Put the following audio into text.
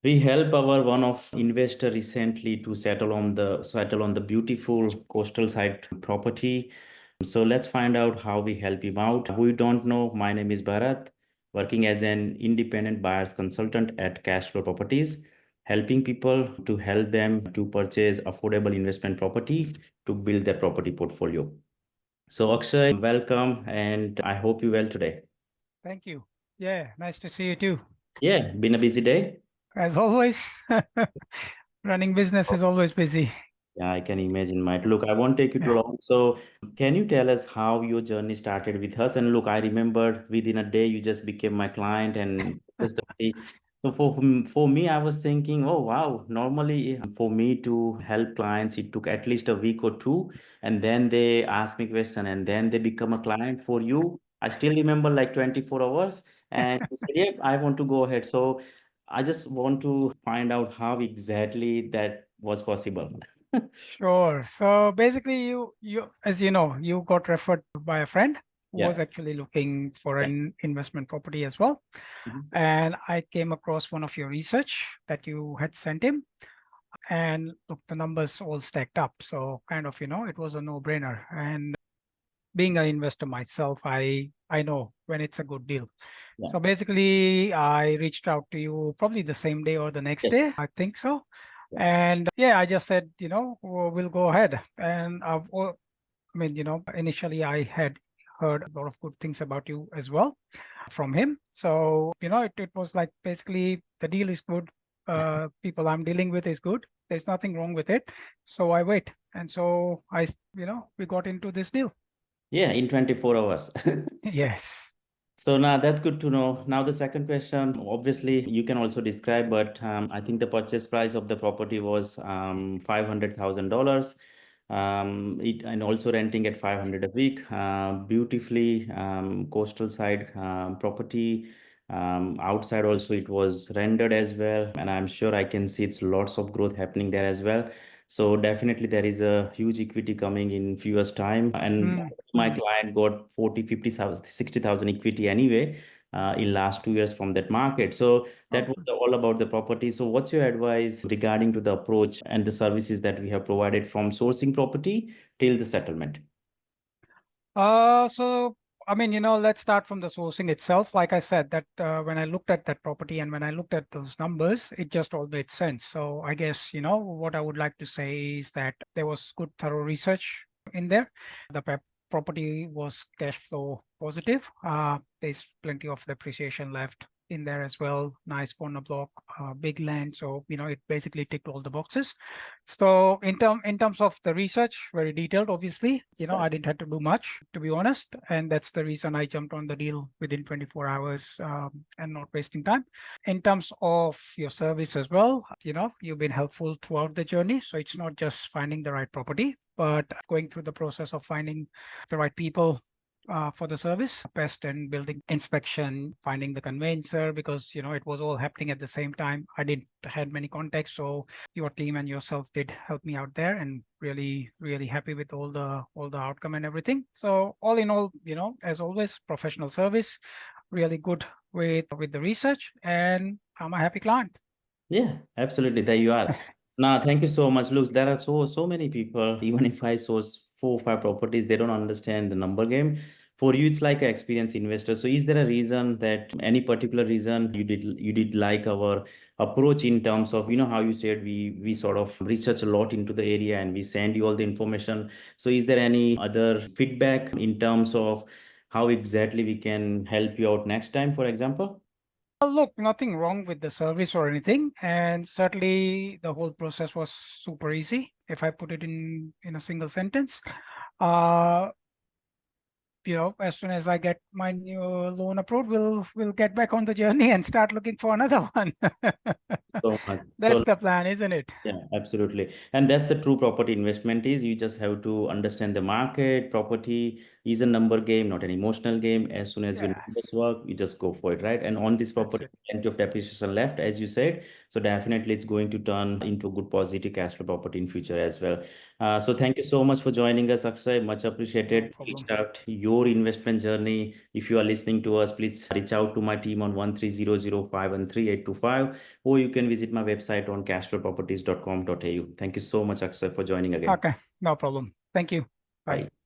We help our one of investor recently to settle on the beautiful coastal side property. So let's find out how we help him out. Who you don't know, my name is Bharat, working as an independent buyers consultant at Cashflow Properties, helping people to help them to purchase affordable investment property to build their property portfolio. So Akshay, welcome, and I hope you well today. Thank you. Yeah, nice to see you too. Yeah, been a busy day. As always, running business is always busy. Yeah, I can imagine, Mike. Look, I won't take you too Yeah. long. So, can you tell us how your journey started with us? And look, I remember within a day you just became my client, and just the way. So for me, I was thinking, oh wow. Normally, for me to help clients, it took at least a week or two, and then they ask me question, and then they become a client. For you, I still remember like 24 hours, and you said, yeah, I want to go ahead. So I just want to find out how exactly that was possible. Sure. So basically, as you know, you got referred by a friend who was Yeah. actually looking for Yeah. an investment property as well. Mhm. And I came across one of your research that you had sent him. And look, the numbers all stacked up. So kind of, it was a no-brainer. And being an investor myself, I know when it's a good deal. Yeah. So basically, I reached out to you probably the same day or the next Yes. day, I think so. Yeah. And yeah, I just said, we'll go ahead. And I mean, initially I had heard a lot of good things about you as well from him. So, it was like basically the deal is good. People I'm dealing with is good. There's nothing wrong with it. So I wait. And so we got into this deal. Yeah, in 24 hours. Yes. So now that's good to know. Now the second question, obviously you can also describe, but I think the purchase price of the property was $500,000. It and also renting at 500 a week. Beautifully coastal side property. Outside also it was rendered as well, and I'm sure I can see it's lots of growth happening there as well. So definitely there is a huge equity coming in few years time, and Mm, my mm. client got 40, 50,000, 60,000 equity anyway in last 2 years from that market. So that was Okay. all about the property. So what's your advice regarding to the approach and the services that we have provided from sourcing property till the settlement? So I mean, let's start from the sourcing itself. Like I said, that when I looked at that property and when I looked at those numbers, it just all made sense. So I guess, what I would like to say is that there was good, thorough research in there. The property was cash flow positive. There's plenty of depreciation left in there as well. Nice corner block, big land. So, it basically ticked all the boxes. So in terms of the research, very detailed, obviously, Yeah. I didn't have to do much, to be honest. And that's the reason I jumped on the deal within 24 hours and not wasting time. In terms of your service as well, you've been helpful throughout the journey. So it's not just finding the right property, but going through the process of finding the right people for the service, pest and building inspection, finding the conveyancer, because it was all happening at the same time. I didn't had many contacts, so your team and yourself did help me out there, and really, really happy with all the outcome and everything. So all in all, as always, professional service, really good with the research, and I'm a happy client. Yeah, absolutely. There you are. Now, thank you so much. Look, there are so many people, even if I source 4 or 5 properties, they don't understand the number game. For you, it's like an experienced investor. So is there a reason that any particular reason you did like our approach in terms of, how you said we sort of research a lot into the area and we send you all the information. So is there any other feedback in terms of how exactly we can help you out next time, for example? Look, nothing wrong with the service or anything, and certainly the whole process was super easy. If I put it in a single sentence, uh, as soon as I get my new loan approved, we'll get back on the journey and start looking for another one. So much. That's So the plan, isn't it? yeah, absolutely. And that's the true property investment is you just have to understand the market. Property is a number game, not an emotional game. As soon as your Yeah, numbers work, you just go for it, right? And on this that's property, it. plenty of depreciation left, as you said. So definitely it's going to turn into good positive cash flow property in future as well. So thank you so much for joining us, Akshay. Much No appreciated. Please problem. start your investment journey. If you are listening to us, please reach out to my team on 1300513825, or you can visit my website on cashflowproperties.com.au. Thank you so much, Akshay, for joining again. Okay, no problem. Thank you. Bye. Bye.